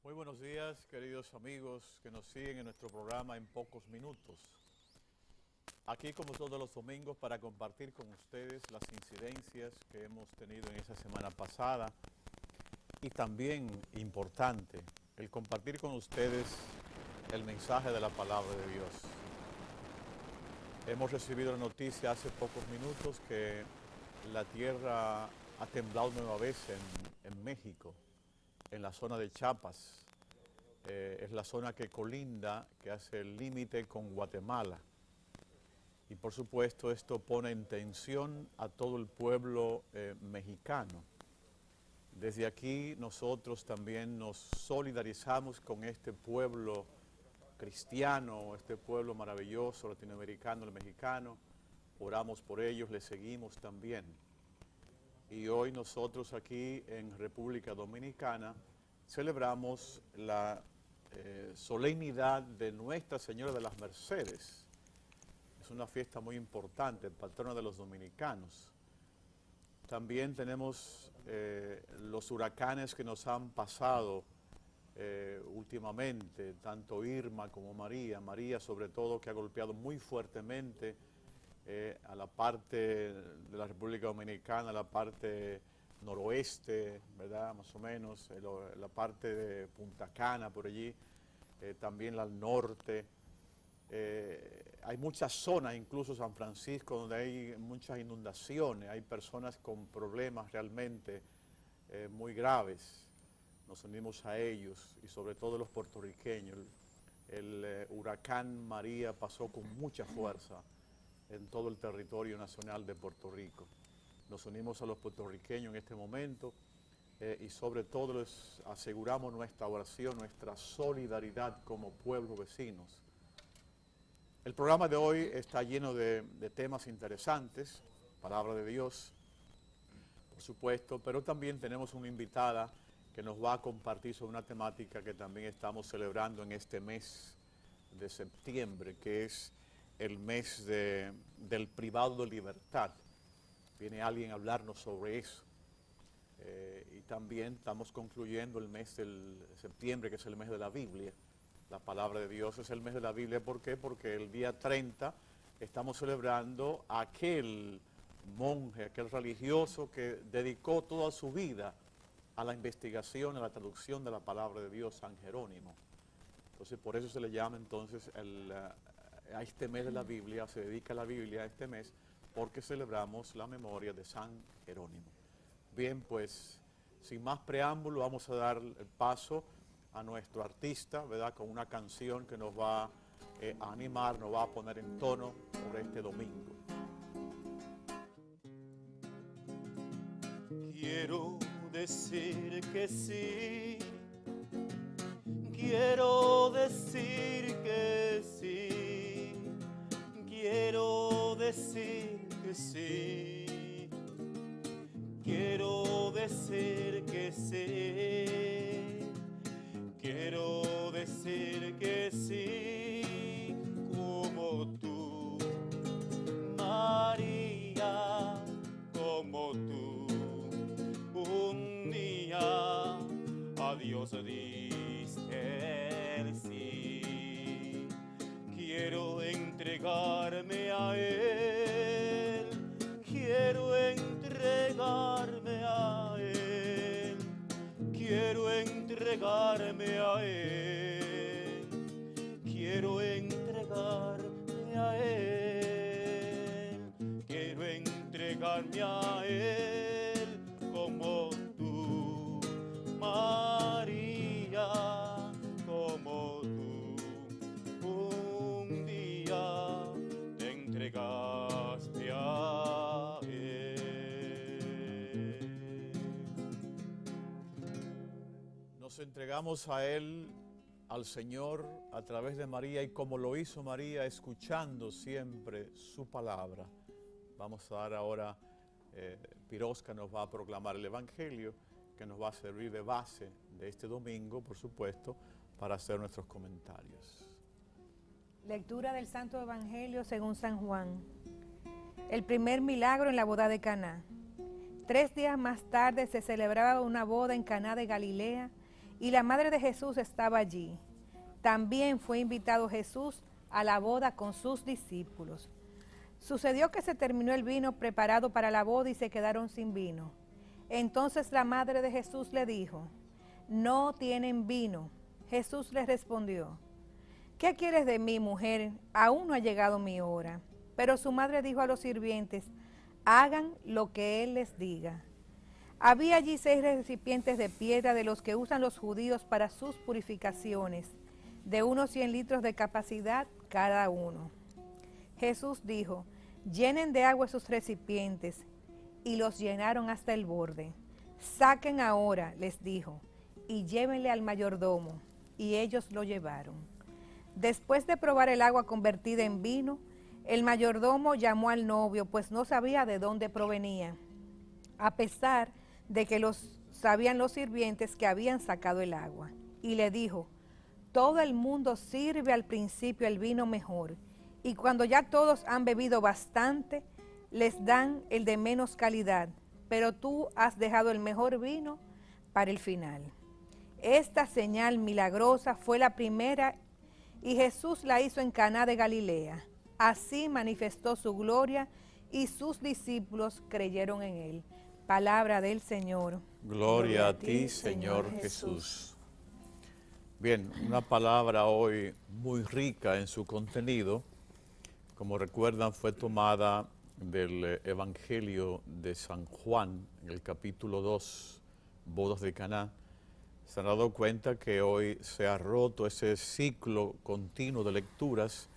Muy buenos días, queridos amigos que nos siguen en nuestro programa En Pocos Minutos. Aquí como todos los domingos para compartir con ustedes las incidencias que hemos tenido en esa semana pasada y también importante, el compartir con ustedes el mensaje de la palabra de Dios. Hemos recibido la noticia hace pocos minutos que la tierra ha temblado nueva vez en México, en la zona de Chiapas. Es la zona que colinda, que hace el límite con Guatemala. Y por supuesto esto pone en tensión a todo el pueblo mexicano. Desde aquí nosotros también nos solidarizamos con este pueblo cristiano, este pueblo maravilloso latinoamericano, el mexicano. Oramos por ellos, les seguimos también. Y hoy nosotros aquí en República Dominicana celebramos la solemnidad de Nuestra Señora de las Mercedes. Es una fiesta muy importante, patrona de los dominicanos. También tenemos los huracanes que nos han pasado últimamente, tanto Irma como María. María sobre todo, que ha golpeado muy fuertemente a la parte de la República Dominicana, a la parte noroeste, ¿verdad? Más o menos, la parte de Punta Cana, por allí, también al norte. Hay muchas zonas, incluso San Francisco, donde hay muchas inundaciones, hay personas con problemas realmente muy graves. Nos unimos a ellos y sobre todo los puertorriqueños. El huracán María pasó con mucha fuerza en todo el territorio nacional de Puerto Rico. Nos unimos a los puertorriqueños en este momento y sobre todo les aseguramos nuestra oración, nuestra solidaridad como pueblo vecinos. El programa de hoy está lleno de temas interesantes, palabra de Dios, por supuesto, pero también tenemos una invitada que nos va a compartir sobre una temática que también estamos celebrando en este mes de septiembre, que es el mes del privado de libertad. Viene alguien a hablarnos sobre eso. Y también estamos concluyendo el mes del septiembre, que es el mes de la Biblia. La palabra de Dios es el mes de la Biblia. ¿Por qué? Porque el día 30 estamos celebrando a aquel monje, aquel religioso que dedicó toda su vida a la investigación, a la traducción de la palabra de Dios, San Jerónimo. Entonces, por eso se le llama entonces a este mes de la Biblia, se dedica a la Biblia a este mes, porque celebramos la memoria de San Jerónimo. Bien, pues, sin más preámbulo, vamos a dar el paso a nuestro artista, ¿verdad?, con una canción que nos va a animar, nos va a poner en tono sobre este domingo. Quiero decir que sí, quiero decir que sí, quiero decir que sí, quiero decir que sí, quiero decir que sí, como tú, María, como tú. Un día a Dios diste el sí. Quiero entregarme a Él, quiero entregarme a Él, quiero entregarme a Él, quiero entregarme a Él, quiero entregarme a Él como tú, María, como tú. Un día te entregaste a Él. Nos entregamos a Él, al Señor, a través de María, y como lo hizo María, escuchando siempre su palabra. Vamos a dar ahora, Pirosca nos va a proclamar el Evangelio, que nos va a servir de base de este domingo, por supuesto, para hacer nuestros comentarios. Lectura del Santo Evangelio según San Juan. El primer milagro en la boda de Caná. 3 días más tarde se celebraba una boda en Caná de Galilea y la madre de Jesús estaba allí. También fue invitado Jesús a la boda con sus discípulos. Sucedió que se terminó el vino preparado para la boda y se quedaron sin vino. Entonces la madre de Jesús le dijo: no tienen vino. Jesús le respondió: ¿qué quieres de mí, mujer? Aún no ha llegado mi hora. Pero su madre dijo a los sirvientes: hagan lo que él les diga. Había allí 6 recipientes de piedra de los que usan los judíos para sus purificaciones, de unos 100 litros de capacidad cada uno. Jesús dijo: llenen de agua esos recipientes, y los llenaron hasta el borde. Saquen ahora, les dijo, y llévenle al mayordomo, y ellos lo llevaron. Después de probar el agua convertida en vino, el mayordomo llamó al novio, pues no sabía de dónde provenía, a pesar de que sabían los sirvientes que habían sacado el agua. Y le dijo: todo el mundo sirve al principio el vino mejor, y cuando ya todos han bebido bastante, les dan el de menos calidad, pero tú has dejado el mejor vino para el final. Esta señal milagrosa fue la primera, y Jesús la hizo en Caná de Galilea. Así manifestó su gloria, y sus discípulos creyeron en él. Palabra del Señor. Gloria a ti, Señor Jesús. Bien, una palabra hoy muy rica en su contenido. Como recuerdan, fue tomada del Evangelio de San Juan, en el capítulo 2, Bodas de Caná. Se han dado cuenta que hoy se ha roto ese ciclo continuo de lecturas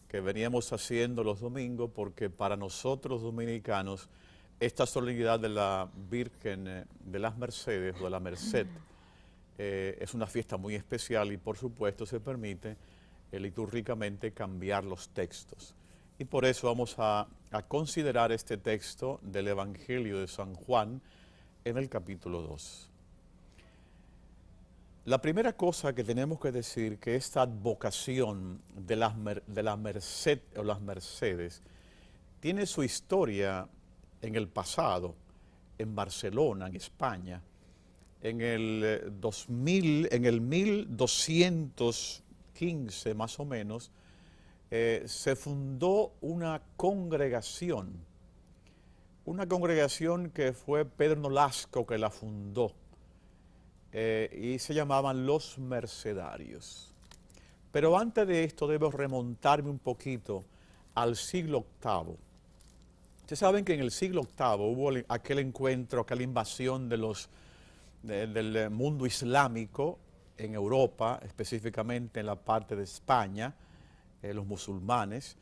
que veníamos haciendo los domingos, porque para nosotros dominicanos esta solemnidad de la Virgen de las Mercedes, o de la Merced, es una fiesta muy especial, y por supuesto se permite litúrgicamente cambiar los textos. Y por eso vamos a considerar este texto del Evangelio de San Juan en el capítulo 2. La primera cosa que tenemos que decir, que esta advocación de la Merced o las Mercedes tiene su historia en el pasado, en Barcelona, en España. En el 1215 más o menos, se fundó una congregación que fue Pedro Nolasco que la fundó, y se llamaban los Mercedarios. Pero antes de esto debo remontarme un poquito al siglo VIII. Ustedes saben que en el siglo VIII hubo aquel encuentro, aquella invasión del mundo islámico en Europa, específicamente en la parte de España, los musulmanes.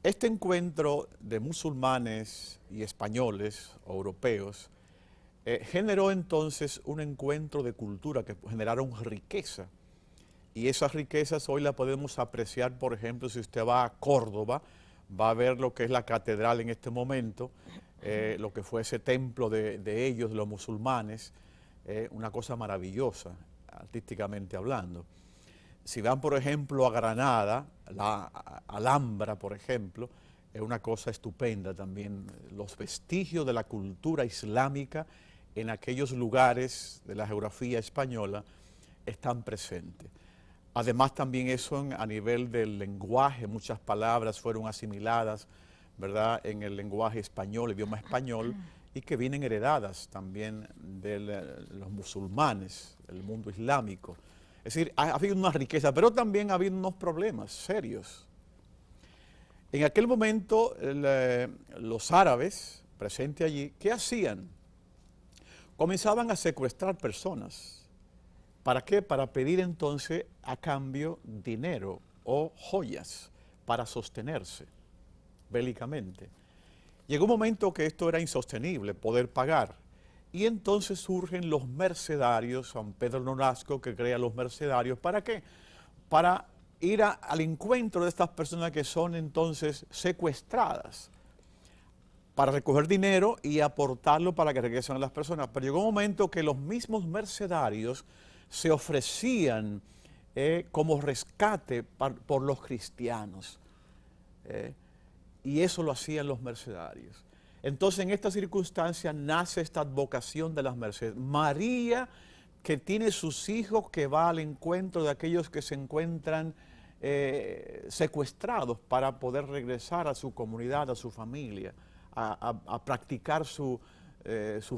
Este encuentro de musulmanes y españoles o europeos generó entonces un encuentro de cultura que generaron riqueza. Y esas riquezas hoy las podemos apreciar, por ejemplo, si usted va a Córdoba, va a ver lo que es la catedral en este momento, lo que fue ese templo de ellos, de los musulmanes, una cosa maravillosa, artísticamente hablando. Si van, por ejemplo, a Granada, la Alhambra, por ejemplo, es una cosa estupenda también. Los vestigios de la cultura islámica en aquellos lugares de la geografía española están presentes. Además, también eso a nivel del lenguaje, muchas palabras fueron asimiladas, ¿verdad?, en el lenguaje español, el idioma español, y que vienen heredadas también de los musulmanes, del mundo islámico. Es decir, ha habido una riqueza, pero también ha habido unos problemas serios. En aquel momento, los árabes presentes allí, ¿qué hacían? Comenzaban a secuestrar personas. ¿Para qué? Para pedir entonces a cambio dinero o joyas para sostenerse bélicamente. Llegó un momento que esto era insostenible, poder pagar. Y entonces surgen los mercedarios, San Pedro Nolasco que crea los mercedarios. ¿Para qué? Para ir al encuentro de estas personas que son entonces secuestradas, para recoger dinero y aportarlo para que regresen a las personas. Pero llegó un momento que los mismos mercedarios se ofrecían como rescate por los cristianos. Y eso lo hacían los mercedarios. Entonces, en esta circunstancia nace esta advocación de las Mercedes. María que tiene sus hijos, que va al encuentro de aquellos que se encuentran secuestrados para poder regresar a su comunidad, a su familia, a practicar su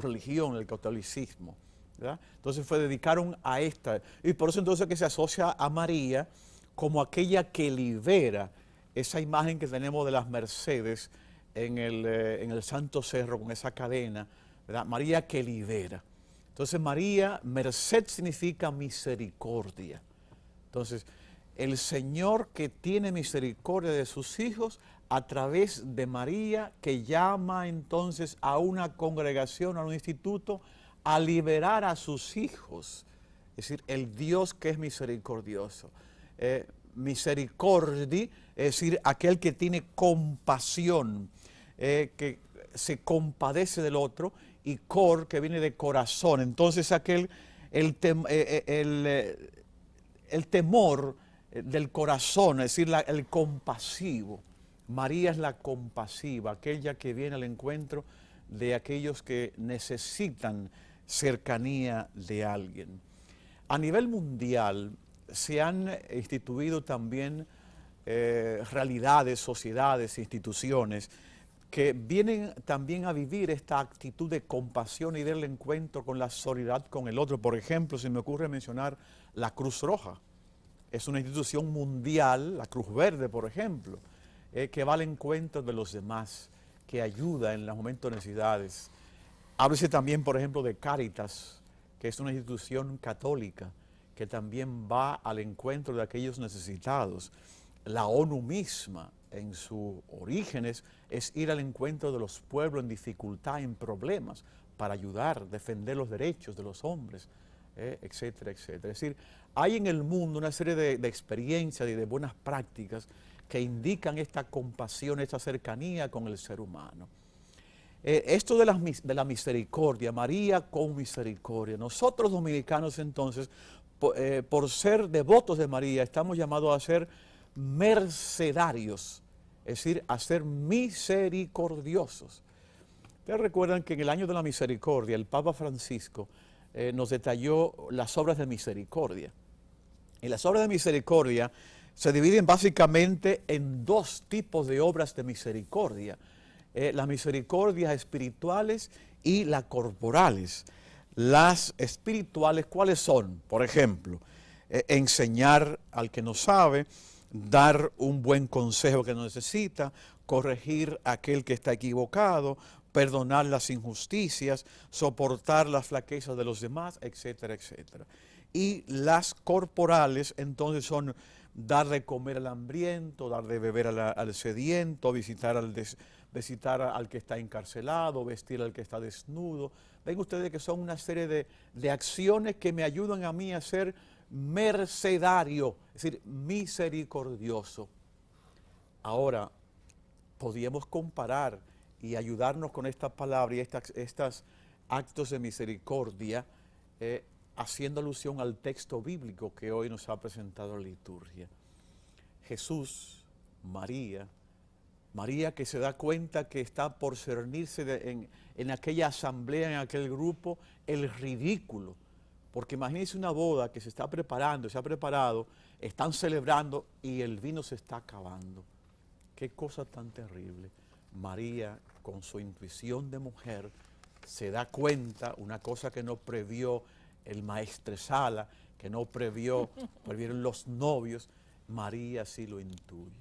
religión, el catolicismo, ¿verdad? Entonces dedicaron a esta, y por eso entonces que se asocia a María como aquella que libera, esa imagen que tenemos de las Mercedes en el Santo Cerro con esa cadena, ¿verdad? María que libera. Entonces María, merced significa misericordia. Entonces, el Señor que tiene misericordia de sus hijos a través de María, que llama entonces a una congregación, a un instituto, a liberar a sus hijos. Es decir, el Dios que es misericordioso. Misericordi, es decir, aquel que tiene compasión, que se compadece del otro, y cor, que viene de corazón. Entonces el temor del corazón, es decir, el compasivo. María es la compasiva, aquella que viene al encuentro de aquellos que necesitan cercanía de alguien. A nivel mundial se han instituido también realidades, sociedades, instituciones que vienen también a vivir esta actitud de compasión y del encuentro con la solidaridad con el otro. Por ejemplo, se me ocurre mencionar la Cruz Roja. Es una institución mundial, la Cruz Verde, por ejemplo, que va al encuentro de los demás, que ayuda en los momentos de necesidades. Háblese también, por ejemplo, de Cáritas, que es una institución católica, que también va al encuentro de aquellos necesitados. La ONU misma, en sus orígenes, es ir al encuentro de los pueblos en dificultad, en problemas, para ayudar, defender los derechos de los hombres, etcétera, etcétera. Es decir, hay en el mundo una serie de experiencias y de buenas prácticas que indican esta compasión, esta cercanía con el ser humano. Esto de la misericordia, María con misericordia. Nosotros dominicanos entonces, por ser devotos de María, estamos llamados a ser mercedarios, es decir, a ser misericordiosos. Ustedes recuerdan que en el año de la misericordia el Papa Francisco nos detalló las obras de misericordia. Y las obras de misericordia se dividen básicamente en dos tipos de obras de misericordia. Las misericordias espirituales y las corporales. Las espirituales, ¿cuáles son? Por ejemplo, enseñar al que no sabe, dar un buen consejo que no necesita, corregir a aquel que está equivocado, perdonar las injusticias, soportar las flaquezas de los demás, etcétera, etcétera. Y las corporales entonces son dar de comer al hambriento, dar de beber al sediento, visitar al que está encarcelado, vestir al que está desnudo. Ven ustedes que son una serie de acciones que me ayudan a mí a ser mercedario, es decir, misericordioso. Ahora, podríamos comparar y ayudarnos con esta palabra y estos actos de misericordia, haciendo alusión al texto bíblico que hoy nos ha presentado la liturgia. Jesús, María que se da cuenta que está por cernirse en aquella asamblea, en aquel grupo, el ridículo. Porque imagínense una boda que se está preparando, se ha preparado, están celebrando y el vino se está acabando. Qué cosa tan terrible. María, con su intuición de mujer, se da cuenta, una cosa que no previó el maestresala, que no previeron los novios, María sí lo intuye.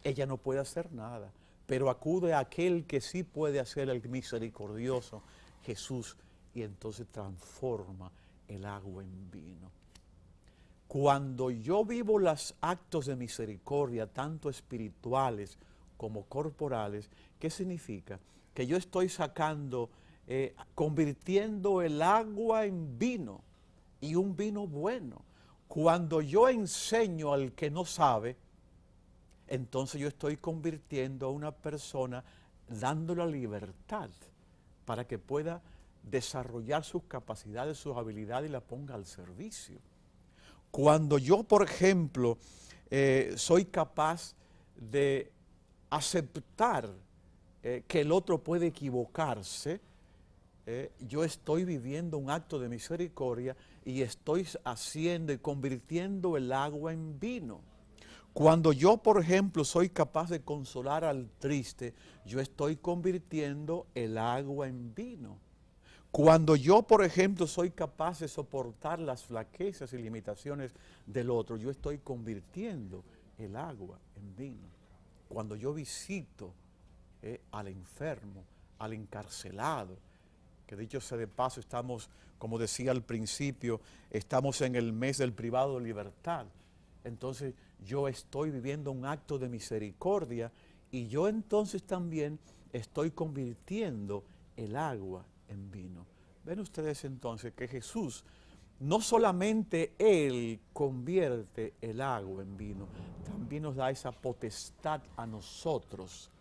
Ella no puede hacer nada, pero acude a aquel que sí puede hacer, el misericordioso, Jesús, y entonces transforma el agua en vino. Cuando yo vivo los actos de misericordia, tanto espirituales como corporales, ¿qué significa? Que yo estoy convirtiendo el agua en vino, y un vino bueno. Cuando yo enseño al que no sabe, entonces yo estoy convirtiendo a una persona, dándole la libertad para que pueda desarrollar sus capacidades, sus habilidades y la ponga al servicio. Cuando yo, por ejemplo, soy capaz de aceptar que el otro puede equivocarse, yo estoy viviendo un acto de misericordia y estoy haciendo y convirtiendo el agua en vino. Cuando yo, por ejemplo, soy capaz de consolar al triste, yo estoy convirtiendo el agua en vino. Cuando yo, por ejemplo, soy capaz de soportar las flaquezas y limitaciones del otro, yo estoy convirtiendo el agua en vino. Cuando yo visito al enfermo, al encarcelado, que dicho sea de paso, estamos, como decía al principio, estamos en el mes del privado de libertad. Entonces yo estoy viviendo un acto de misericordia y yo entonces también estoy convirtiendo el agua en vino. Ven ustedes entonces que Jesús, no solamente Él convierte el agua en vino, también nos da esa potestad a nosotros,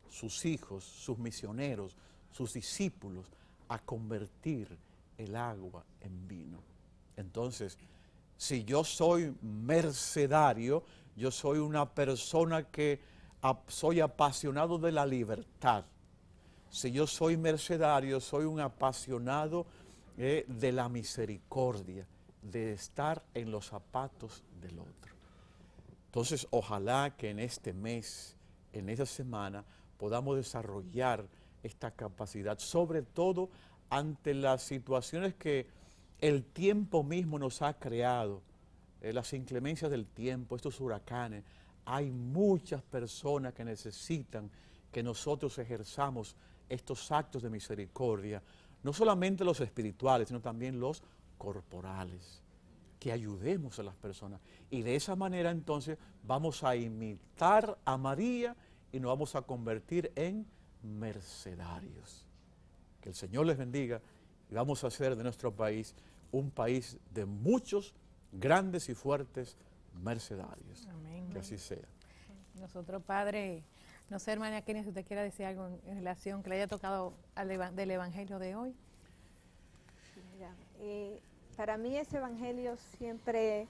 sus hijos, sus misioneros, sus discípulos, a convertir el agua en vino. Entonces, si yo soy mercedario, yo soy una persona que soy apasionado de la libertad. Si yo soy mercedario, soy un apasionado de la misericordia, de estar en los zapatos del otro. Entonces, ojalá que en este mes, en esta semana, podamos desarrollar esta capacidad, sobre todo ante las situaciones que el tiempo mismo nos ha creado, las inclemencias del tiempo, estos huracanes. Hay muchas personas que necesitan que nosotros ejerzamos estos actos de misericordia, no solamente los espirituales, sino también los corporales, que ayudemos a las personas. Y de esa manera entonces vamos a imitar a María y nos vamos a convertir en mercedarios. Que el Señor les bendiga y vamos a hacer de nuestro país un país de muchos grandes y fuertes mercedarios. Amén. Que así sea. Nosotros, Padre, no sé, hermana Kenia, si usted quiere decir algo en relación que le haya tocado del Evangelio de hoy. Mira, para mí ese Evangelio siempre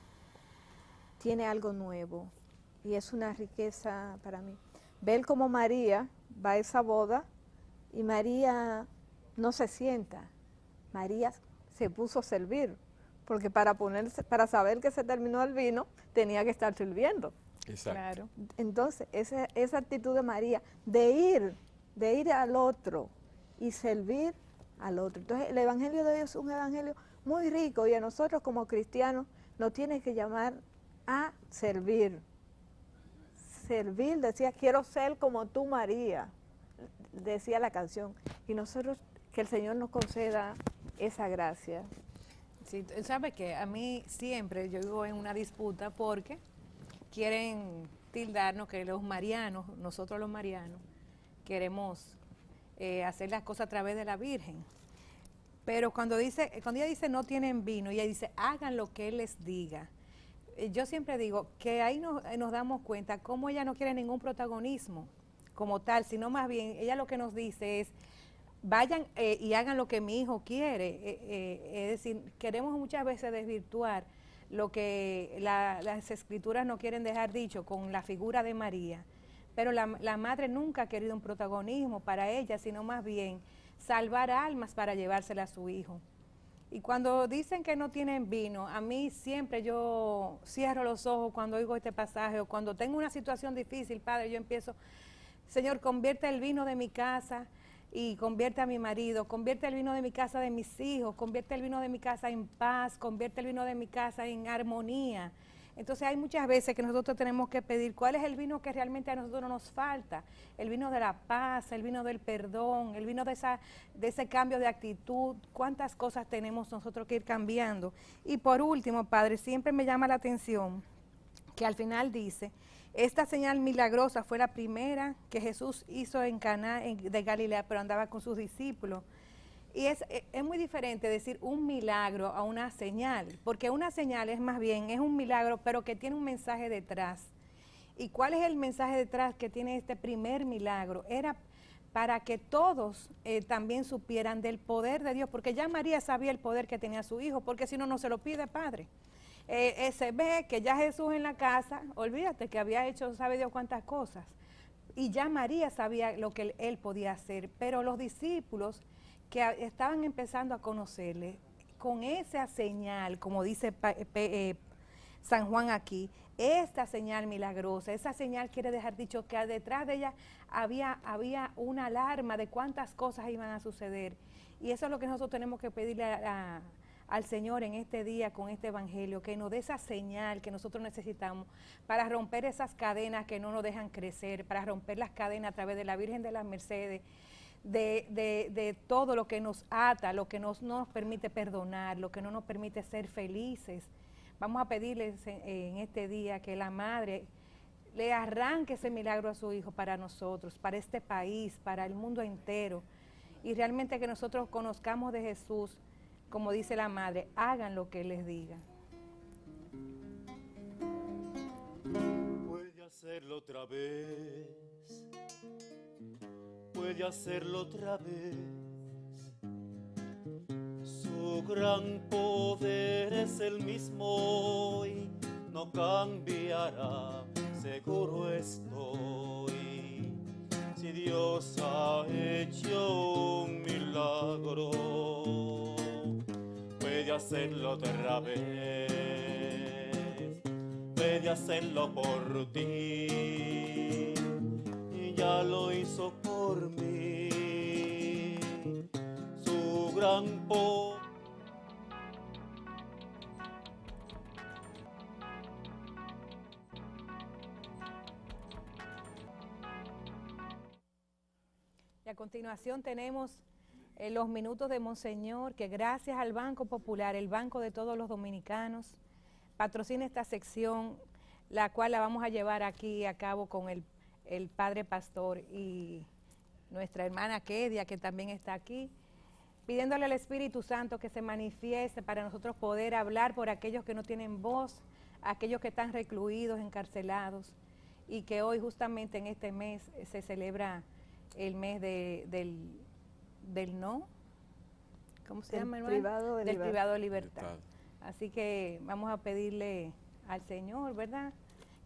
tiene algo nuevo y es una riqueza para mí. Ver cómo María va a esa boda y María no se sienta, María se puso a servir, porque para saber que se terminó el vino tenía que estar sirviendo. Exacto. Claro. Entonces, esa actitud de María de ir al otro y servir al otro. Entonces, el Evangelio de Dios es un evangelio muy rico y a nosotros como cristianos nos tiene que llamar a servir. Servir, decía, quiero ser como tú, María, decía la canción. Y nosotros, que el Señor nos conceda esa gracia. Sí, ¿sabe qué? A mí siempre yo vivo en una disputa porque quieren tildarnos que los marianos, nosotros los marianos, queremos hacer las cosas a través de la Virgen. Pero cuando ella dice no tienen vino, ella dice hagan lo que Él les diga. Yo siempre digo que ahí nos damos cuenta cómo ella no quiere ningún protagonismo como tal, sino más bien ella lo que nos dice es vayan y hagan lo que mi hijo quiere. Es decir, queremos muchas veces desvirtuar lo que las escrituras no quieren dejar dicho con la figura de María, pero la madre nunca ha querido un protagonismo para ella, sino más bien salvar almas para llevársela a su hijo. Y cuando dicen que no tienen vino, a mí siempre yo cierro los ojos cuando oigo este pasaje o cuando tengo una situación difícil, Padre, yo empiezo, Señor, convierte el vino de mi casa y convierte a mi marido, convierte el vino de mi casa de mis hijos, convierte el vino de mi casa en paz, convierte el vino de mi casa en armonía. Entonces hay muchas veces que nosotros tenemos que pedir cuál es el vino que realmente a nosotros nos falta, el vino de la paz, el vino del perdón, el vino de ese cambio de actitud, cuántas cosas tenemos nosotros que ir cambiando. Y por último, Padre, siempre me llama la atención que al final dice, esta señal milagrosa fue la primera que Jesús hizo en Caná de Galilea, pero andaba con sus discípulos. Y es muy diferente decir un milagro a una señal, porque una señal es más bien, es un milagro, pero que tiene un mensaje detrás. ¿Y cuál es el mensaje detrás que tiene este primer milagro? Era para que todos también supieran del poder de Dios, porque ya María sabía el poder que tenía su hijo, porque si no, no se lo pide, Padre. Se ve que ya Jesús en la casa, olvídate que había hecho, sabe Dios cuántas cosas, y ya María sabía lo que él podía hacer, pero los discípulos que estaban empezando a conocerle, con esa señal, como dice San Juan aquí, esta señal milagrosa, esa señal quiere dejar dicho que detrás de ella había una alarma de cuántas cosas iban a suceder. Y eso es lo que nosotros tenemos que pedirle al Señor en este día con este evangelio, que nos dé esa señal que nosotros necesitamos para romper esas cadenas que no nos dejan crecer, para romper las cadenas a través de la Virgen de las Mercedes, de todo lo que nos ata, lo que no nos permite perdonar, lo que no nos permite ser felices. Vamos a pedirle en este día que la Madre le arranque ese milagro a su Hijo para nosotros, para este país, para el mundo entero, y realmente que nosotros conozcamos de Jesús, como dice la Madre, hagan lo que Él les diga. Puede hacerlo otra vez, puede hacerlo otra vez. Su gran poder es el mismo y no cambiará, seguro estoy. Si Dios ha hecho un milagro, puede hacerlo otra vez, puede hacerlo por ti, y ya lo hizo por mí. Su gran poder. Y a continuación tenemos los minutos de Monseñor, que gracias al Banco Popular, el banco de todos los dominicanos, patrocina esta sección, la cual la vamos a llevar aquí a cabo con el Padre Pastor y nuestra hermana Kedia, que también está aquí, pidiéndole al Espíritu Santo que se manifieste para nosotros poder hablar por aquellos que no tienen voz, aquellos que están recluidos, encarcelados, y que hoy justamente en este mes se celebra el mes del no, ¿cómo se llama, hermano? Del privado de libertad. Así que vamos a pedirle al Señor, ¿verdad?,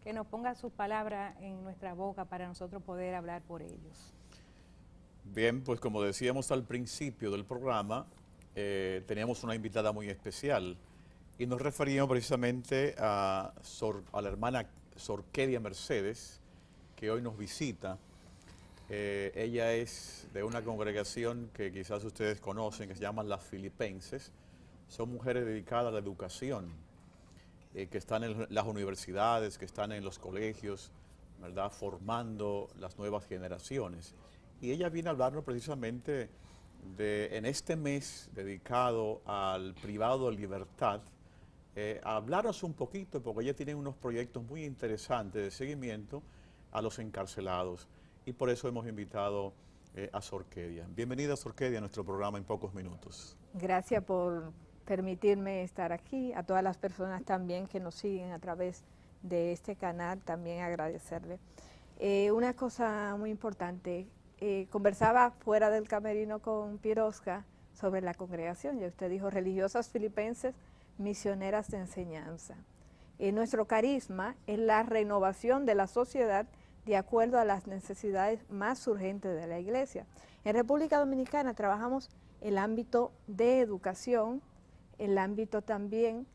que nos ponga sus palabras en nuestra boca para nosotros poder hablar por ellos. Bien, pues como decíamos al principio del programa, teníamos una invitada muy especial y nos referíamos precisamente a la hermana Sor Kedia Mercedes, que hoy nos visita. Ella es de una congregación que quizás ustedes conocen, que se llama Las Filipenses. Son mujeres dedicadas a la educación, que están en las universidades, que están en los colegios, ¿verdad?, formando las nuevas generaciones. Y ella viene a hablarnos precisamente en este mes dedicado al privado de libertad, a hablarnos un poquito, porque ella tiene unos proyectos muy interesantes de seguimiento a los encarcelados. Y por eso hemos invitado a Sor Kedia. Bienvenida, Sor Kedia, a nuestro programa en pocos minutos. Gracias por permitirme estar aquí. A todas las personas también que nos siguen a través de este canal, también agradecerle. Una cosa muy importante, conversaba fuera del camerino con Pirosca sobre la congregación, y usted dijo religiosas filipenses, misioneras de enseñanza. Nuestro carisma es la renovación de la sociedad de acuerdo a las necesidades más urgentes de la Iglesia. En República Dominicana trabajamos el ámbito de educación, el ámbito también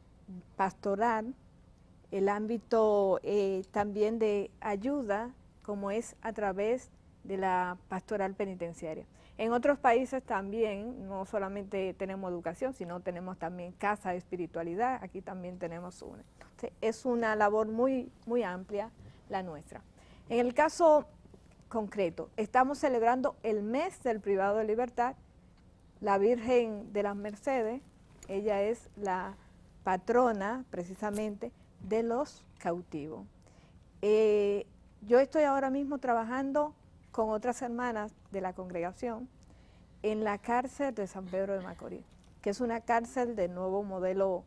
pastoral, el ámbito también de ayuda, como es a través de la pastoral penitenciaria. En otros países también, no solamente tenemos educación, sino tenemos también casa de espiritualidad, aquí también tenemos una. Entonces, es una labor muy, muy amplia la nuestra. En el caso concreto, estamos celebrando el mes del privado de libertad. La Virgen de las Mercedes, ella es la patrona precisamente de los cautivos. Yo estoy ahora mismo trabajando con otras hermanas de la congregación en la cárcel de San Pedro de Macorís, que es una cárcel de nuevo modelo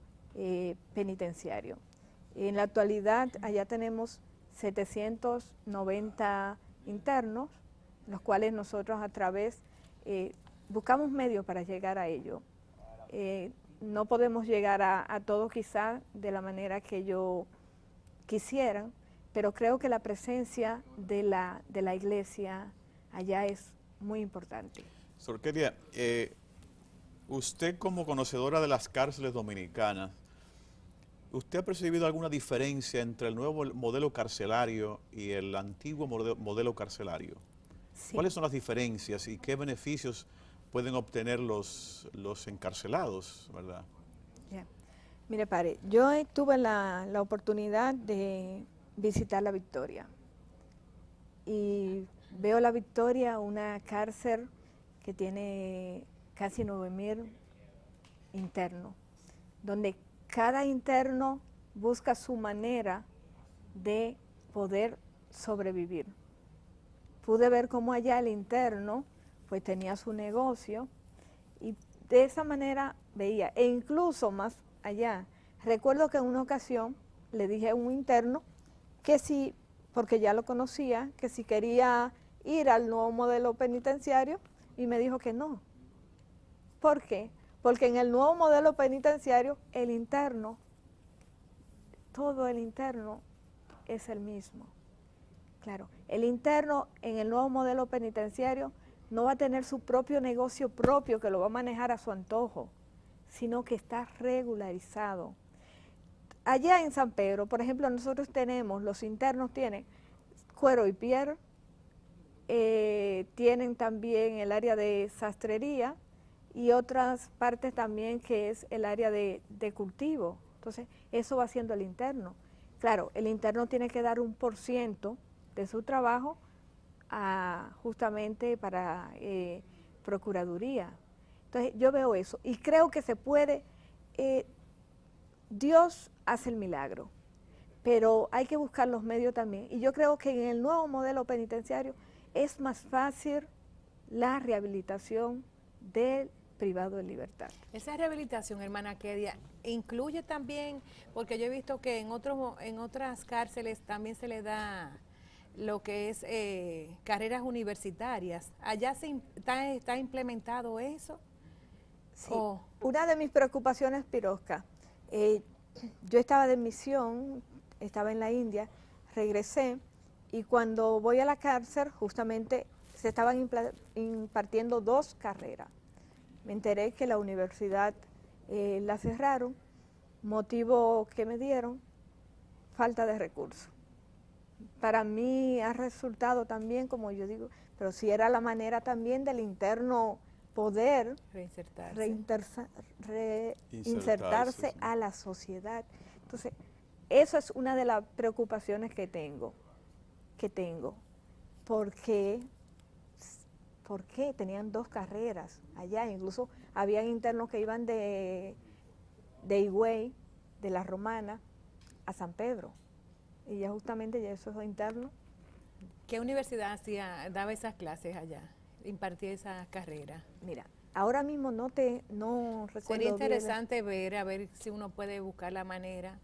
penitenciario. En la actualidad allá tenemos 790 internos, los cuales nosotros a través buscamos medios para llegar a ello. No podemos llegar a todos quizás de la manera que yo quisiera, pero creo que la presencia de la iglesia allá es muy importante. Sor Kedia, Usted como conocedora de las cárceles dominicanas, ¿usted ha percibido alguna diferencia entre el nuevo modelo carcelario y el antiguo modelo carcelario? Sí. ¿Cuáles son las diferencias y qué beneficios pueden obtener los encarcelados, verdad? Ya. Mire, padre, yo tuve la oportunidad de visitar La Victoria y veo La Victoria, una cárcel que tiene casi 9.000 internos, donde cada interno busca su manera de poder sobrevivir. Pude ver cómo allá el interno pues tenía su negocio y de esa manera veía, e incluso más allá, recuerdo que en una ocasión le dije a un interno que si, porque ya lo conocía, que si quería ir al nuevo modelo penitenciario y me dijo que no. ¿Por qué? Porque en el nuevo modelo penitenciario el interno, todo el interno es el mismo. Claro, el interno en el nuevo modelo penitenciario no va a tener su propio negocio propio que lo va a manejar a su antojo, sino que está regularizado. Allá en San Pedro, por ejemplo, nosotros tenemos, los internos tienen cuero y piel, tienen también el área de sastrería y otras partes también que es el área de cultivo. Entonces, eso va haciendo el interno. Claro, el interno tiene que dar 1% de su trabajo justamente para Procuraduría. Entonces yo veo eso y creo que se puede, Dios hace el milagro, pero hay que buscar los medios también. Y yo creo que en el nuevo modelo penitenciario es más fácil la rehabilitación del privado de libertad. Esa rehabilitación, hermana Kedia, incluye también, porque yo he visto que en otras cárceles también se le da lo que es carreras universitarias. ¿Allá está implementado eso? Sí. Una de mis preocupaciones, Pirosca, yo estaba de misión, estaba en la India, regresé y cuando voy a la cárcel justamente se estaban impartiendo 2 carreras. Me enteré que la universidad la cerraron, motivo que me dieron, falta de recursos. Para mí ha resultado también, como yo digo, pero si era la manera también del interno poder reinsertarse sí. a la sociedad. Entonces, eso es una de las preocupaciones que tengo. ¿Por qué tenían 2 carreras allá? Incluso habían internos que iban de Higüey, de La Romana, a San Pedro. Y ya justamente ya esos internos. ¿Qué universidad daba esas clases allá, impartía esas carreras? Mira, ahora mismo no recuerdo. Sería interesante ver, a ver si uno puede buscar la manera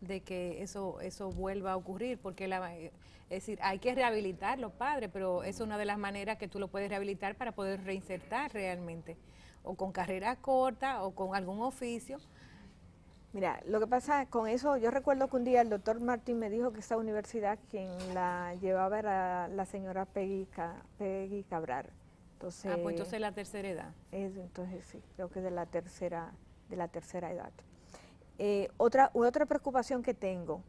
de que eso vuelva a ocurrir, porque es decir, hay que rehabilitarlo, padre, pero es una de las maneras que tú lo puedes rehabilitar para poder reinsertar realmente, o con carrera corta o con algún oficio. Mira, lo que pasa con eso, yo recuerdo que un día el doctor Martín me dijo que esa universidad quien la llevaba era la señora Peggy Cabral. Entonces, pues entonces la tercera edad. Entonces sí, creo que de la tercera edad. Otra preocupación que tengo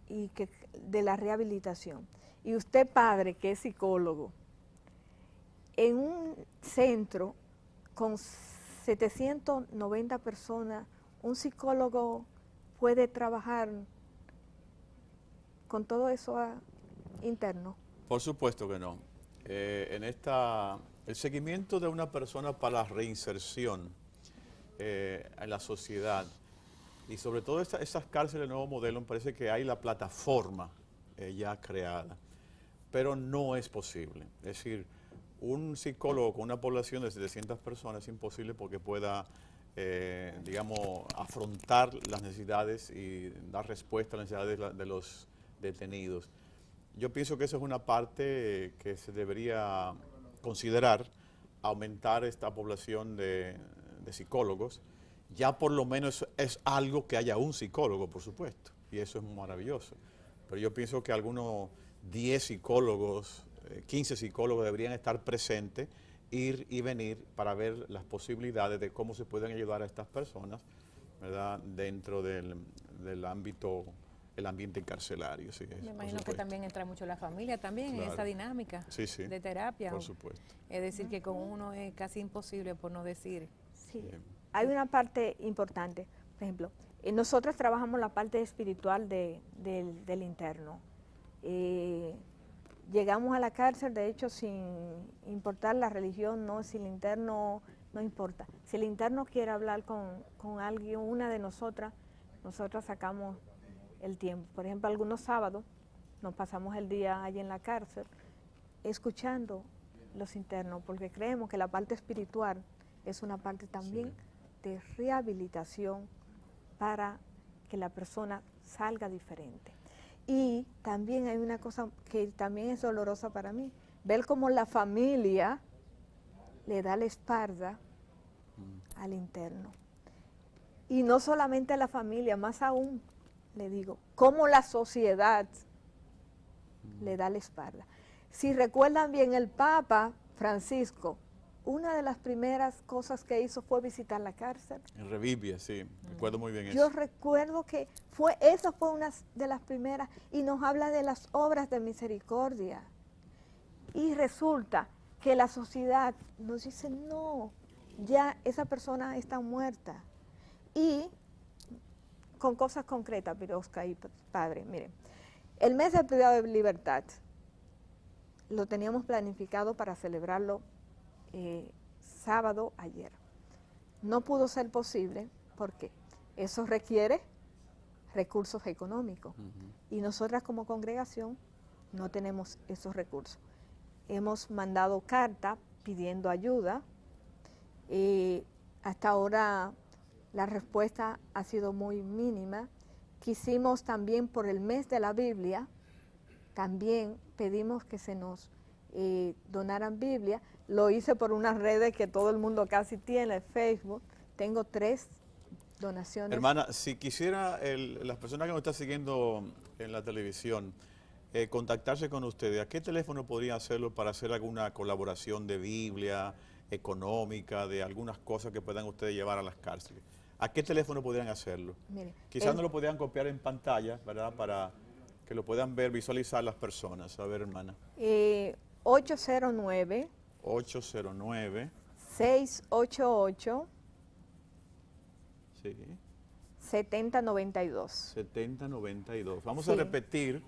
y que de la rehabilitación. Y usted, padre, que es psicólogo, en un centro con 790 personas, un psicólogo puede trabajar con todo eso interno. Por supuesto que no. El seguimiento de una persona para la reinserción en la sociedad y sobre todo esas cárceles de nuevo modelo, me parece que hay la plataforma ya creada, pero no es posible. Es decir, un psicólogo con una población de 700 personas es imposible porque pueda, digamos, afrontar las necesidades y dar respuesta a las necesidades de los detenidos. Yo pienso que eso es una parte que se debería considerar, aumentar esta población de psicólogos. Ya por lo menos es algo que haya un psicólogo, por supuesto, y eso es maravilloso. Pero yo pienso que algunos 10 psicólogos, 15 psicólogos deberían estar presentes ir y venir para ver las posibilidades de cómo se pueden ayudar a estas personas, ¿verdad? Dentro del ámbito, el ambiente carcelario. Sí, Me imagino que también entra mucho la familia también en esa dinámica de terapia. Por supuesto. Es decir, que con uno es casi imposible, por no decir. Sí, hay una parte importante. Por ejemplo, nosotros trabajamos la parte espiritual del interno. Llegamos a la cárcel, de hecho, sin importar la religión, no, si el interno no importa. Si el interno quiere hablar con alguien, una de nosotras sacamos el tiempo. Por ejemplo, algunos sábados nos pasamos el día allí en la cárcel escuchando los internos, porque creemos que la parte espiritual es una parte también de rehabilitación para que la persona salga diferente. Y también hay una cosa que también es dolorosa para mí, ver cómo la familia le da la espalda al interno. Y no solamente a la familia, más aún, le digo, cómo la sociedad le da la espalda. Si recuerdan bien, el Papa Francisco, una de las primeras cosas que hizo fue visitar la cárcel. En Revivia, sí, recuerdo muy bien eso. Yo recuerdo que esa fue una de las primeras, y nos habla de las obras de misericordia. Y resulta que la sociedad nos dice, no, ya esa persona está muerta. Y con cosas concretas, Pirosca y padre, miren, el mes del privado de libertad lo teníamos planificado para celebrarlo sábado ayer. No pudo ser posible porque eso requiere recursos económicos y nosotras como congregación no tenemos esos recursos. Hemos mandado carta pidiendo ayuda. Hasta ahora la respuesta ha sido muy mínima. Quisimos también por el mes de la Biblia, también pedimos que se nos donaran Biblia. Lo hice por unas redes que todo el mundo casi tiene, Facebook. Tengo 3 donaciones. Hermana, si quisiera las personas que nos están siguiendo en la televisión contactarse con ustedes, ¿a qué teléfono podrían hacerlo para hacer alguna colaboración de Biblia, económica, de algunas cosas que puedan ustedes llevar a las cárceles? ¿A qué teléfono podrían hacerlo? Mire, Quizás no lo podrían copiar en pantalla, ¿verdad? Para que lo puedan ver, visualizar las personas. A ver, hermana. 809 688 sí. 7092. 7092. Vamos Sí. a repetir,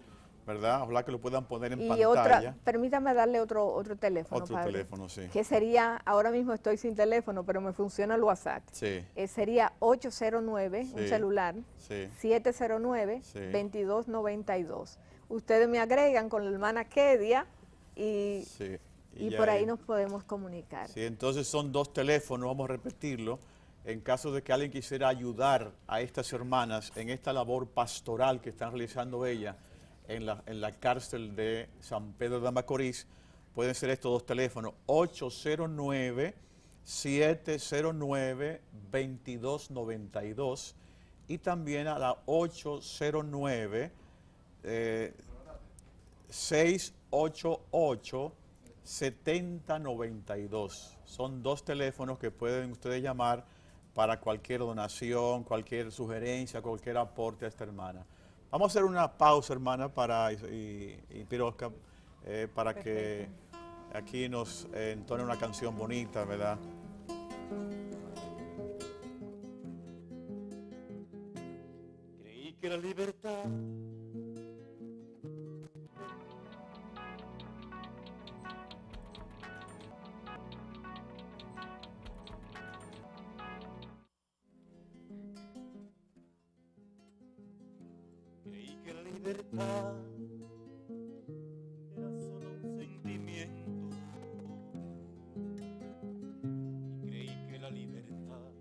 ¿verdad? Ojalá que lo puedan poner en Y pantalla. permítame darle otro teléfono. Otro padre, teléfono, sí. Que sería, ahora mismo estoy sin teléfono, pero me funciona el WhatsApp. Sí. Sería 809, un Sí. celular, Sí. 709-2292. Ustedes me agregan con la hermana Kedia y Sí. y ya por ahí nos podemos comunicar. Sí, entonces son 2 teléfonos, vamos a repetirlo, en caso de que alguien quisiera ayudar a estas hermanas en esta labor pastoral que están realizando ellas en la cárcel de San Pedro de Macorís. Pueden ser estos 2 teléfonos, 809-709-2292 y también a la 809-688-7092. Son 2 teléfonos que pueden ustedes llamar para cualquier donación, cualquier sugerencia, cualquier aporte a esta hermana. Vamos a hacer una pausa, hermana, y Pirosca, para que aquí nos entone una canción bonita, ¿verdad? Creí que la libertad creí que la libertad era solo un sentimiento y creí que la libertad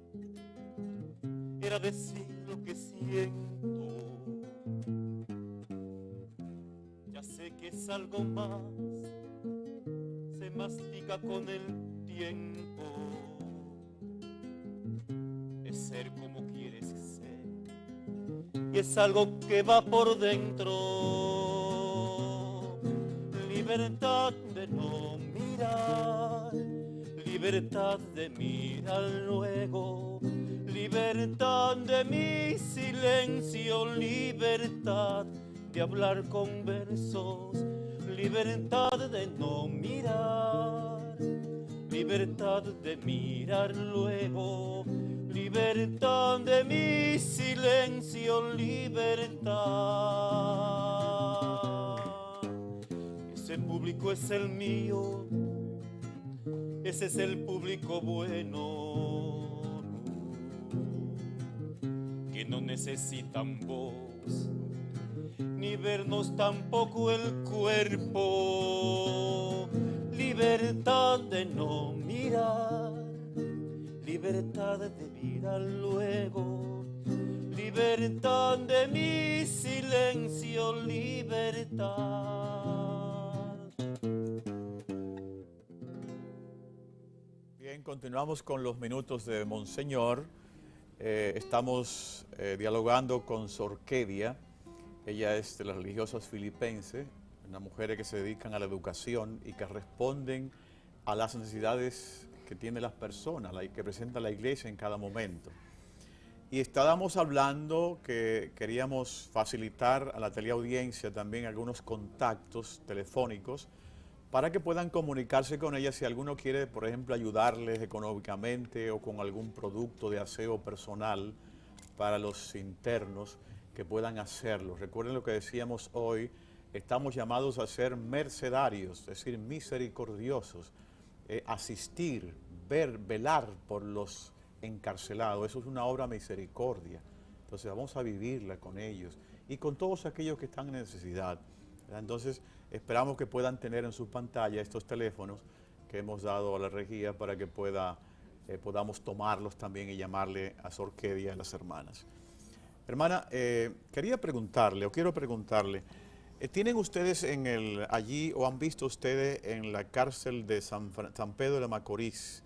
era decir lo que siento. Ya sé que es algo más, se mastica con el tiempo. Es ser como quieres ser y es algo que va por dentro. Libertad de no mirar, libertad de mirar luego, libertad de mi silencio, libertad de hablar con versos, libertad de no mirar, libertad de mirar luego, libertad de mi silencio, libertad. Ese público es el mío, ese es el público bueno, que no necesitan voz, ni vernos tampoco el cuerpo. Libertad de no mirar, libertad de mirar luego, libertad de mi silencio, libertad. Bien, continuamos con los minutos de Monseñor. Estamos dialogando con Sor Kedia. Ella es de las religiosas filipenses, unas mujeres que se dedican a la educación y que responden a las necesidades que tienen las personas, que presenta la iglesia en cada momento. Y estábamos hablando que queríamos facilitar a la teleaudiencia también algunos contactos telefónicos para que puedan comunicarse con ella si alguno quiere, por ejemplo, ayudarles económicamente o con algún producto de aseo personal para los internos, que puedan hacerlo. Recuerden lo que decíamos hoy, estamos llamados a ser mercedarios, es decir, misericordiosos, asistir, velar por los encarcelados. Eso es una obra de misericordia. Entonces vamos a vivirla con ellos y con todos aquellos que están en necesidad. Entonces esperamos que puedan tener en sus pantallas estos teléfonos que hemos dado a la regía para que podamos tomarlos también y llamarle a Sor Kedia y a las hermanas. Hermana, quiero preguntarle, ¿tienen ustedes allí o han visto ustedes en la cárcel de San Pedro de Macorís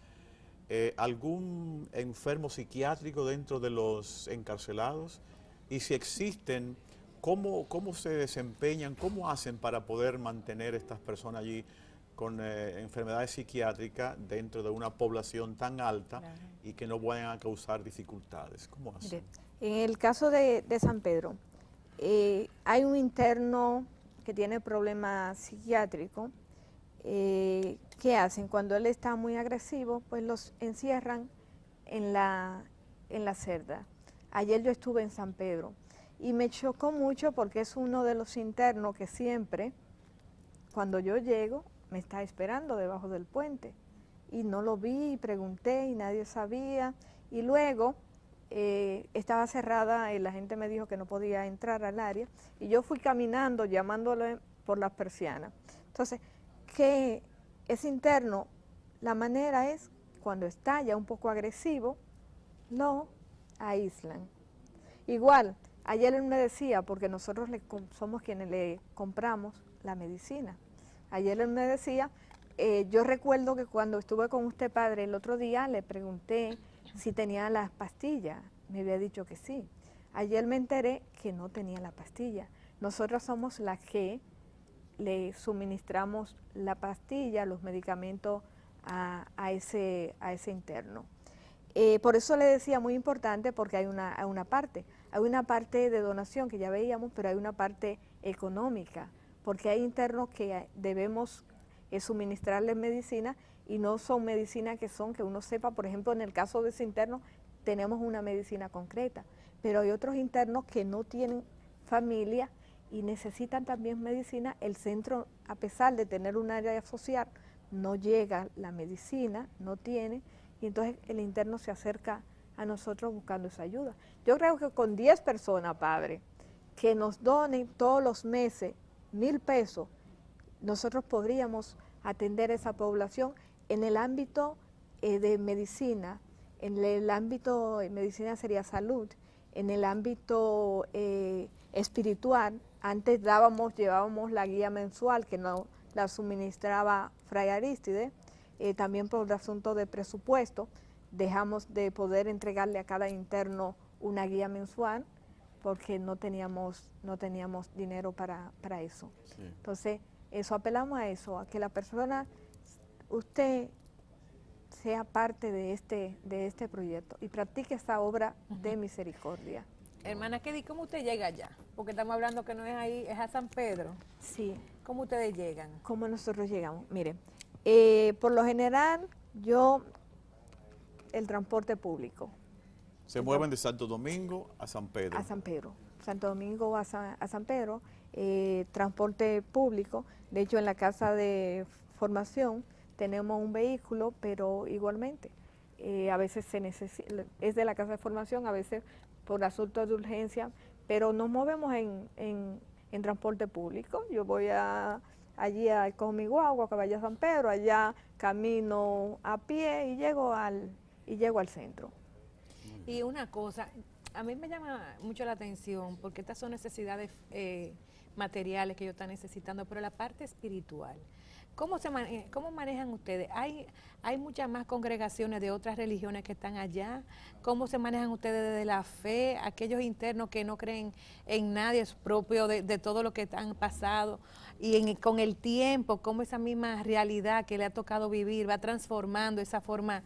algún enfermo psiquiátrico dentro de los encarcelados? Y si existen, ¿cómo se desempeñan, cómo hacen para poder mantener estas personas allí con enfermedades psiquiátricas dentro de una población tan alta, claro, y que no vayan a causar dificultades? ¿Cómo hacen? Mire, en el caso de San Pedro, hay un interno que tiene problemas psiquiátricos. ¿Qué hacen? Cuando él está muy agresivo, pues los encierran en la celda. Ayer yo estuve en San Pedro y me chocó mucho porque es uno de los internos que siempre, cuando yo llego, me está esperando debajo del puente. Y no lo vi, y pregunté y nadie sabía. Y luego estaba cerrada y la gente me dijo que no podía entrar al área. Y yo fui caminando, llamándole por las persianas. Entonces, que ese interno, la manera es, cuando está ya un poco agresivo, lo aíslan. Igual, ayer él me decía, porque nosotros somos quienes le compramos la medicina. Ayer él me decía, yo recuerdo que cuando estuve con usted, padre, el otro día le pregunté si tenía las pastillas. Me había dicho que sí. Ayer me enteré que no tenía la pastilla. Nosotros somos las que le suministramos la pastilla, los medicamentos a ese interno. Por eso le decía, muy importante, porque hay una parte de donación que ya veíamos, pero hay una parte económica, porque hay internos que debemos suministrarles medicina y no son medicinas que uno sepa. Por ejemplo, en el caso de ese interno tenemos una medicina concreta, pero hay otros internos que no tienen familia y necesitan también medicina. El centro, a pesar de tener un área social, no llega la medicina, no tiene, y entonces el interno se acerca a nosotros buscando esa ayuda. Yo creo que con 10 personas, padre, que nos donen todos los meses 1,000 pesos, nosotros podríamos atender a esa población en el ámbito de medicina. En el ámbito de medicina sería salud, en el ámbito espiritual. Antes llevábamos la guía mensual que no la suministraba Fray Aristide, también por el asunto de presupuesto, dejamos de poder entregarle a cada interno una guía mensual porque no teníamos dinero para eso. Sí. Entonces, apelamos a eso, a que la persona, usted sea parte de este proyecto y practique esta obra de misericordia. Hermana Kedi, ¿cómo usted llega allá? Porque estamos hablando que no es ahí, es a San Pedro. Sí. ¿Cómo ustedes llegan? ¿Cómo nosotros llegamos? Mire, por lo general, el transporte público. Se mueven de Santo Domingo a San Pedro. A San Pedro. Santo Domingo a San Pedro, transporte público. De hecho, en la casa de formación tenemos un vehículo, pero igualmente, a veces se necesita, es de la casa de formación, a veces por asuntos de urgencia, pero nos movemos en transporte público. Yo voy allí con mi guagua que vaya a San Pedro, allá camino a pie y llego al centro. Y una cosa, a mí me llama mucho la atención porque estas son necesidades materiales que ellos están necesitando, pero la parte espiritual, ¿cómo manejan ustedes? ¿Hay muchas más congregaciones de otras religiones que están allá? ¿Cómo se manejan ustedes desde la fe? Aquellos internos que no creen en nadie, es propio de todo lo que han pasado, y con el tiempo, cómo esa misma realidad que le ha tocado vivir va transformando esa forma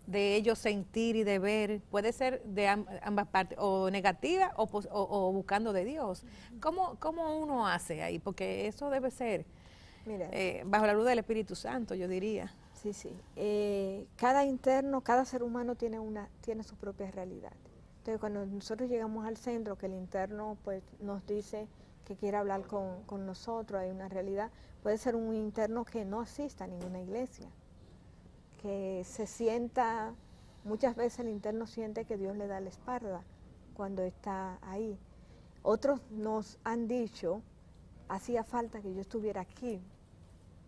de ellos sentir y de ver, puede ser de ambas partes, o negativa o buscando de Dios. ¿Cómo uno hace ahí? Porque eso debe ser Mira, bajo la luz del Espíritu Santo, yo diría. sí, sí. Cada interno, cada ser humano tiene su propia realidad. Entonces, cuando nosotros llegamos al centro, que el interno pues nos dice que quiere hablar con nosotros, hay una realidad, puede ser un interno que no asista a ninguna iglesia, que se sienta, muchas veces el interno siente que Dios le da la espalda cuando está ahí. Otros nos han dicho, hacía falta que yo estuviera aquí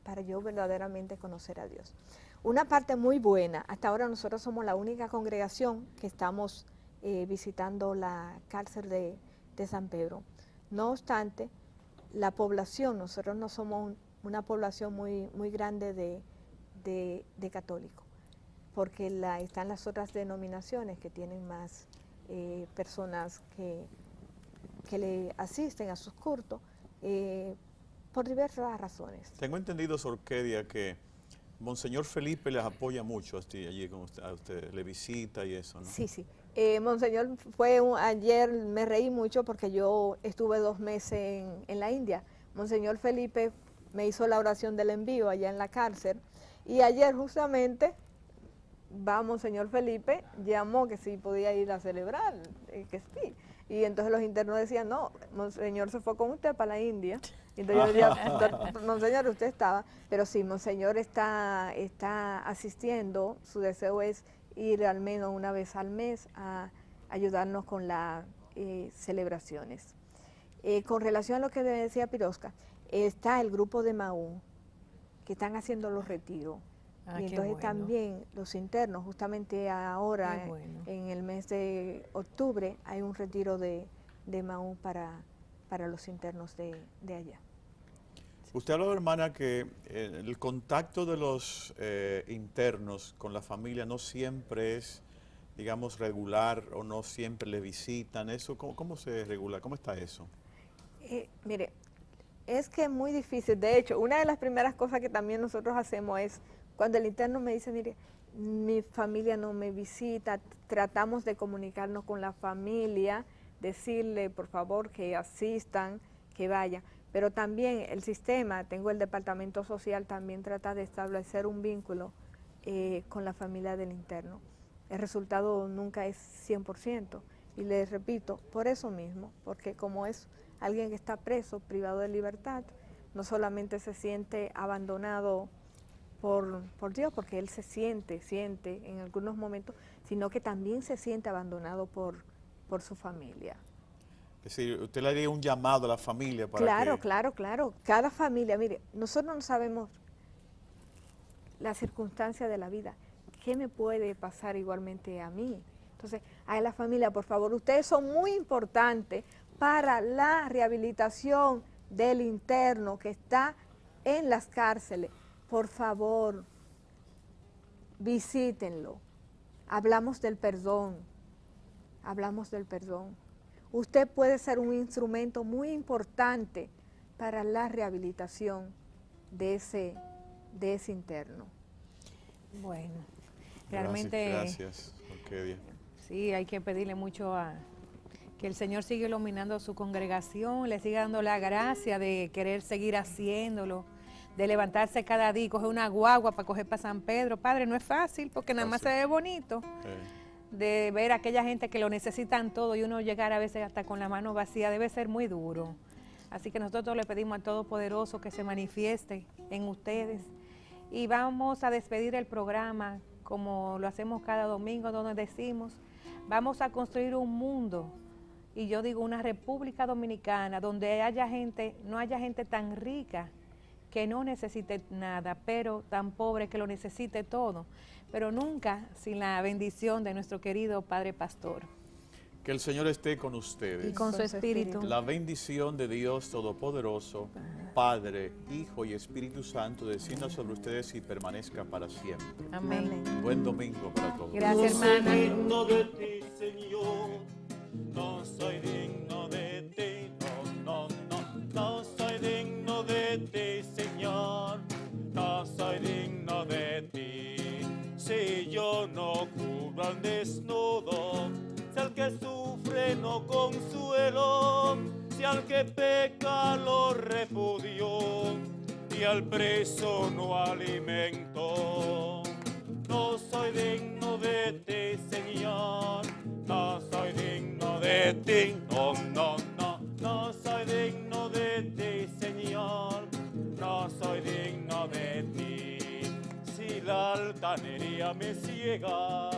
para yo verdaderamente conocer a Dios. Una parte muy buena, hasta ahora nosotros somos la única congregación que estamos visitando la cárcel de San Pedro. No obstante, la población, nosotros no somos una población muy grande de católicos, porque están las otras denominaciones que tienen más personas que le asisten a sus cultos por diversas razones. Tengo entendido, Sor Kedia, que Monseñor Felipe les apoya mucho allí con a usted, le visita y eso, ¿no? Sí, sí. Monseñor ayer me reí mucho porque yo estuve 2 meses en la India. Monseñor Felipe me hizo la oración del envío allá en la cárcel y ayer justamente Monseñor Felipe llamó que sí podía ir a celebrar, que sí. Y entonces los internos decían, no, Monseñor se fue con usted para la India. Y entonces yo decía, Monseñor, usted estaba, pero sí, Monseñor está asistiendo, su deseo es ir al menos una vez al mes a ayudarnos con las celebraciones. Con relación a lo que decía Pirosca, está el grupo de Maú, que están haciendo los retiros. Y entonces también los internos, justamente ahora, en el mes de octubre, hay un retiro de Maú para los internos de allá. Usted habló, hermana, que el contacto de los internos con la familia no siempre es, digamos, regular o no siempre le visitan. ¿Eso cómo se regula? ¿Cómo está eso? Mire, es que es muy difícil. De hecho, una de las primeras cosas que también nosotros hacemos es, cuando el interno me dice, mire, mi familia no me visita, tratamos de comunicarnos con la familia, decirle, por favor, que asistan, que vayan. Pero también el sistema, tengo el departamento social, también trata de establecer un vínculo con la familia del interno. El resultado nunca es 100%. Y les repito, por eso mismo, porque como es alguien que está preso, privado de libertad, no solamente se siente abandonado por Dios, porque él se siente en algunos momentos, sino que también se siente abandonado por su familia. Es decir, usted le haría un llamado a la familia para Claro. Cada familia, mire, nosotros no sabemos la circunstancia de la vida. ¿Qué me puede pasar igualmente a mí? Entonces, a la familia, por favor, ustedes son muy importantes para la rehabilitación del interno que está en las cárceles. Por favor, visítenlo. Hablamos del perdón. Usted puede ser un instrumento muy importante para la rehabilitación de ese interno. Bueno, Realmente, Gracias, Orquídea. sí, hay que pedirle mucho a que el Señor siga iluminando su congregación, le siga dando la gracia de querer seguir haciéndolo, de levantarse cada día y coger una guagua para coger para San Pedro. Padre, no es fácil porque nada más se ve bonito. De ver a aquella gente que lo necesitan todo y uno llegar a veces hasta con la mano vacía, debe ser muy duro. Así que nosotros le pedimos al Todopoderoso que se manifieste en ustedes. Y vamos a despedir el programa como lo hacemos cada domingo, donde decimos, vamos a construir un mundo, y yo digo una República Dominicana, donde haya gente, no haya gente tan rica que no necesite nada, pero tan pobre que lo necesite todo, pero nunca sin la bendición de nuestro querido Padre Pastor. Que el Señor esté con ustedes. Y con su espíritu. La bendición de Dios Todopoderoso, Padre, Hijo y Espíritu Santo, descienda sobre ustedes y permanezca para siempre. Amén. Buen domingo para todos. Gracias, No soy hermana. digno de ti, Señor. No soy digno de ti. No, no, no. No soy digno de ti, Señor. No soy digno de ti. Si yo no cubro al desnudo, si al que sufre no consuelo, si al que peca lo repudio, y al preso no alimento. No soy digno de ti, Señor. No soy digno de ti. No, no, no. No soy digno de ti, Señor. No soy digno de ti. Si la altanería me ciega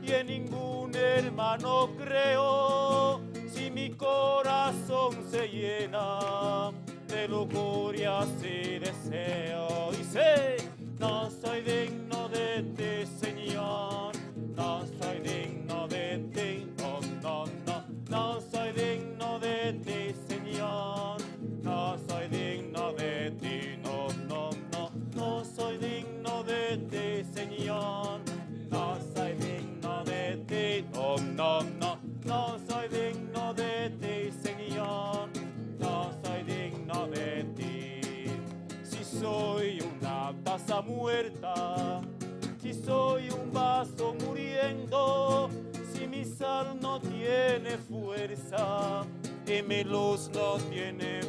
y en ningún hermano creo, si mi corazón se llena de locurias y deseo, y sé, no soy digno de ti, Señor. No soy digno de ti. No, no, no. No soy digno de ti, Señor. No soy digno de ti. No, no, no. No soy digno de ti, Señor. No soy digno de ti. No, no, no. No soy digno de ti, Señor. No soy digno de ti. Si soy una taza muerta, si soy un vaso muriendo, si mi sal no tiene fuerza y mi luz no tiene